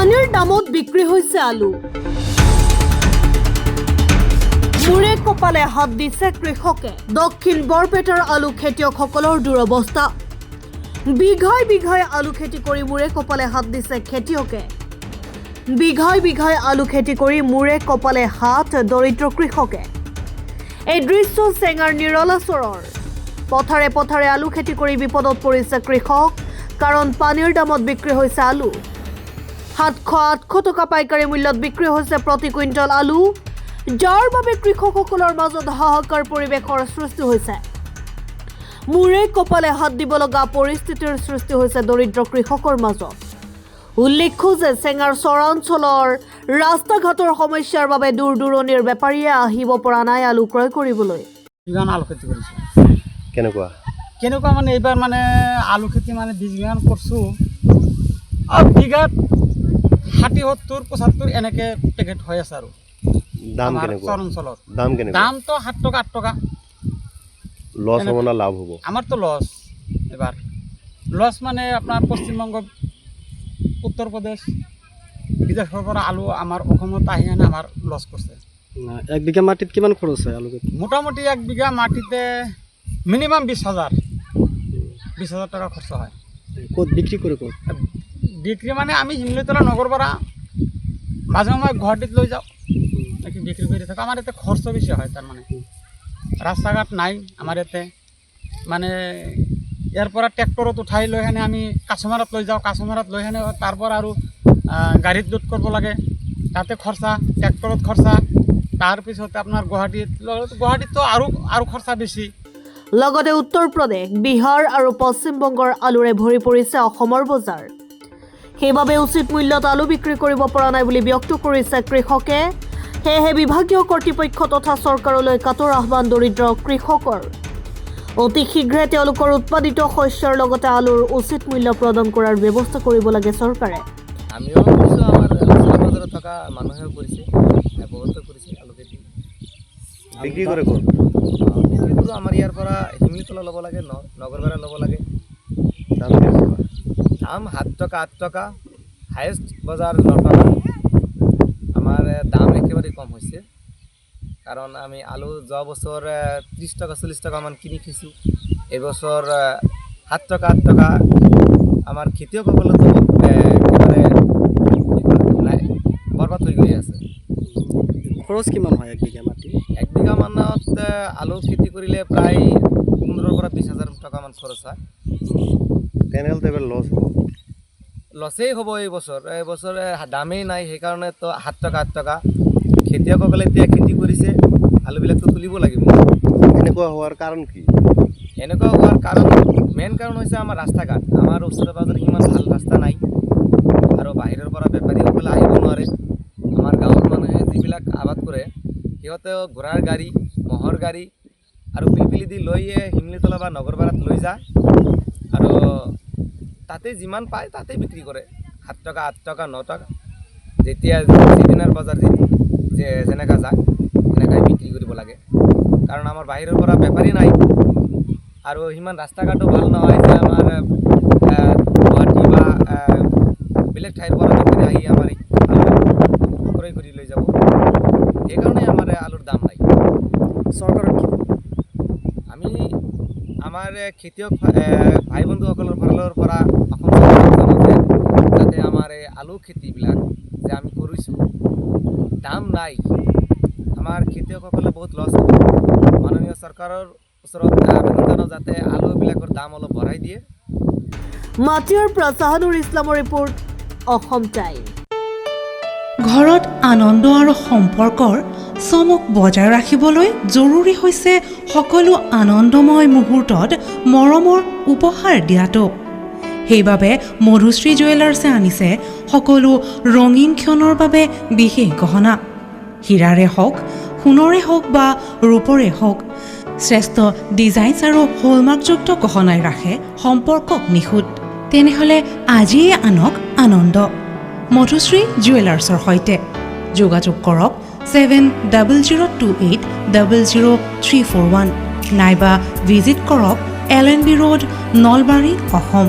পানীৰ দামত বিক্ৰী হৈছে আলু মুৰে কপালে হাত দিছে কৃষকে দক্ষিণ বৰপেটাৰ আলু খেতিয়কসকলৰ দুৰৱস্থা বিঘাই বিঘাই আলু খেতি কৰি মুৰে কপালে হাত দিছে খেতিয়কে বিঘাই বিঘাই আলু খেতি কৰি মুৰে কপালে হাত দৰিদ্ৰ কৃষকে এই দৃশ্য চেঙাৰ নিৰলাচৰৰ পথাৰে পথাৰে আলু খেতি কৰি বিপদত পৰিছে কৃষক কাৰণ পানীৰ দামত বিক্ৰী হৈছে আলু 700-800 টকা পাইকাৰী মূল্যত বিক্ৰী হৈছে প্ৰতি কুইণ্টল আলু যাৰ বাবে কৃষকসকলৰ মাজত হাহাকাৰ পৰিৱেশৰ সৃষ্টি হৈছে মুৰে কপালে হাত দিব লগা পৰিস্থিতিৰ সৃষ্টি হৈছে দৰিদ্ৰ কৃষকৰ মাজত উল্লেখ্য যে চেঙাৰ চৰাঞ্চলৰ ৰাস্তা ঘাটৰ সমস্যাৰ বাবে দূৰ দূৰণিৰ বেপাৰীয়ে আহিব পৰা নাই আলু ক্ৰয় কৰিবলৈ বিঘান আলু খেতি কৰিছোঁ কেনেকুৱা মানে এইবাৰ মানে আলু খেতি মানে 20 বিঘান কৰিছোঁ বিঘাত 60-70-75 এনেকৈ পেকেট হৈ আছে আৰু দাম কেনেকুৱা চৰাঞ্চলত দামটো 7 টকা 8 টকা লছ হ'ব না লাভ হ'ব আমাৰতো লছ এবাৰ লছ মানে আপোনাৰ পশ্চিমবংগ উত্তৰ প্ৰদেশ বিদেশৰ পৰা আলু আমাৰ অসমত আহি আনে আমাৰ লছ কৰিছে 1 বিঘা মাটিত কিমান খৰচ হয় আলু খেতি মোটামুটি 1 বিঘা মাটিতে মিনিমাম 20,000 টাকা খৰচ হয় ক'ত বিক্ৰী কৰে ক'ত বিক্ৰী মানে আমি হিমলিতলা নগৰ পৰা মাজে সময়ে গুৱাহাটীত লৈ যাওঁ বিক্ৰী কৰি থাকোঁ আমাৰ ইয়াতে খৰচ বেছি হয় তাৰমানে ৰাস্তা ঘাট নাই আমাৰ ইয়াতে মানে ইয়াৰ পৰা ট্ৰেক্টৰত উঠাই লৈ সেনে আমি কাছমাৰত লৈ যাওঁ কাছমাৰত লৈ সেনে তাৰ পৰা আৰু গাড়ীত লোড কৰিব লাগে তাতে খৰচা ট্ৰেক্টৰত খৰচা তাৰপিছতে আপোনাৰ গুৱাহাটীততো আৰু খৰচা বেছি লগতে উত্তৰ প্ৰদেশ বিহাৰ আৰু পশ্চিমবংগৰ আলুৰে ভৰি পৰিছে অসমৰ বজাৰ সেইবাবে উচিত মূল্যত আলু বিক্ৰী কৰিব পৰা নাই বুলি ব্যক্ত কৰিছে কৃষকে সেয়েহে বিভাগীয় কৰ্তৃপক্ষ তথা চৰকাৰলৈ কাটৰ আহ্বান দৰিদ্ৰ কৃষকৰ অতি শীঘ্ৰে তেওঁলোকৰ উৎপাদিত শস্যৰ লগতে আলুৰ উচিত মূল্য প্ৰদান কৰাৰ ব্যৱস্থা কৰিব লাগে চৰকাৰে আমিও কৰিছোঁ আমাৰ বজাৰত থকা মানুহেও কৰিছে বহুতে কৰিছে আলু খেতি বিক্ৰী কৰে ক'ত বিক্ৰী কৰোঁ আমাৰ ইয়াৰ পৰা হিমলিতলা ল'ব লাগে নগৰবাৰা ল'ব লাগে দাম কেনেকুৱা দাম 7 টকা 8 টকা হায়েষ্ট বজাৰ 9 টকা আমাৰ দাম একেবাৰে কম হৈছে কাৰণ আমি আলু যোৱা বছৰ 30 টকা 40 টকামান কিনি খাইছোঁ এইবছৰ 7 টকা 8 টকা আমাৰ খেতিয়কসকলেতো একেবাৰে বৰবাদ হৈ গৈ আছে খৰচ কিমান হয় 1 বিঘা মাটি 1 বিঘা মানত আলু খেতি কৰিলে প্ৰায় 15 পৰা 20,000 টকামান খৰচ হয় তেনেহ'লে এবাৰ লছ হ'ব লছেই হ'ব এইবছৰ দামেই নাই সেইকাৰণে তো 7 টকা 8 টকা খেতিয়কসকলে এতিয়া খেতি কৰিছে আলুবিলাকতো তুলিব লাগিব এনেকুৱা হোৱাৰ কাৰণ কি এনেকুৱা হোৱাৰ কাৰণ মেইন কাৰণ হৈছে আমাৰ ৰাস্তা ঘাট আমাৰ ওচৰে পাজৰে ইমান ভাল ৰাস্তা নাই আৰু বাহিৰৰ পৰা বেপাৰীসকলে আহিব নোৱাৰে আমাৰ গাঁৱৰ মানুহে যিবিলাক আবাদ কৰে সিহঁতেও ঘোঁৰাৰ গাড়ী ম'হৰ গাড়ী আৰু পিলপিলি দি লৈ হিমলিতলা বা নগৰবাৰাত লৈ যায় আৰু তাতে যিমান পায় তাতে বিক্ৰী কৰে 7 টকা 8 টকা 9 টকা যেতিয়া যিদিনাৰ বজাৰ যে যেনেকৈ যায় সেনেকৈ বিক্ৰী কৰিব লাগে কাৰণ আমাৰ বাহিৰৰ পৰা বেপাৰী নাই আৰু সিমান ৰাস্তা ঘাটো ভাল নহয় যে আমাৰ গুৱাহাটী বা বেলেগ ঠাইৰ পৰা বেপাৰী আহি আমাৰ আলু ক্ৰয় কৰি লৈ যাব সেইকাৰণে আমাৰ আলুৰ দাম নাই চৰকাৰৰ কি আমি আমাৰ খেতিয়ক ভাই বন্ধুসকলৰ ফালৰ পৰা অসম চৰকাৰক যাতে আমাৰ আলু খেতিবিলাক যে আমি কৰিছোঁ দাম নাই আমাৰ খেতিয়কসকলে বহুত লছ হ'ব মাননীয় চৰকাৰৰ ওচৰত আবেদন জনাওঁ যাতে আলুবিলাকৰ দাম অলপ বঢ়াই দিয়ে মাটিৰ পৰা চাহানুৰ ইছলামৰ ৰিপৰ্ট অসম টাইম ঘৰত আনন্দ আৰু সম্পৰ্কৰ চমক বজাই ৰাখিবলৈ জৰুৰী হৈছে সকলো আনন্দময় মুহূৰ্তত মৰমৰ উপহাৰ দিয়াটো সেইবাবে মধুশ্ৰী জুৱেলাৰ্ছে আনিছে সকলো ৰঙীন ক্ষণৰ বাবে বিশেষ গহনা হীৰাৰে হওক সোণৰে হওক বা ৰূপৰে হওক শ্ৰেষ্ঠ ডিজাইনছ আৰু হলমাৰ্কযুক্ত গহনাই ৰাখে সম্পৰ্কক নিখুঁত তেনেহ'লে আজিয়ে আনক আনন্দ মধুশ্ৰী জুৱেলাৰ্ছৰ সৈতে যোগাযোগ কৰক 7028000341 নাইবা ভিজিট কৰক LNB ৰোড নলবাৰী অসম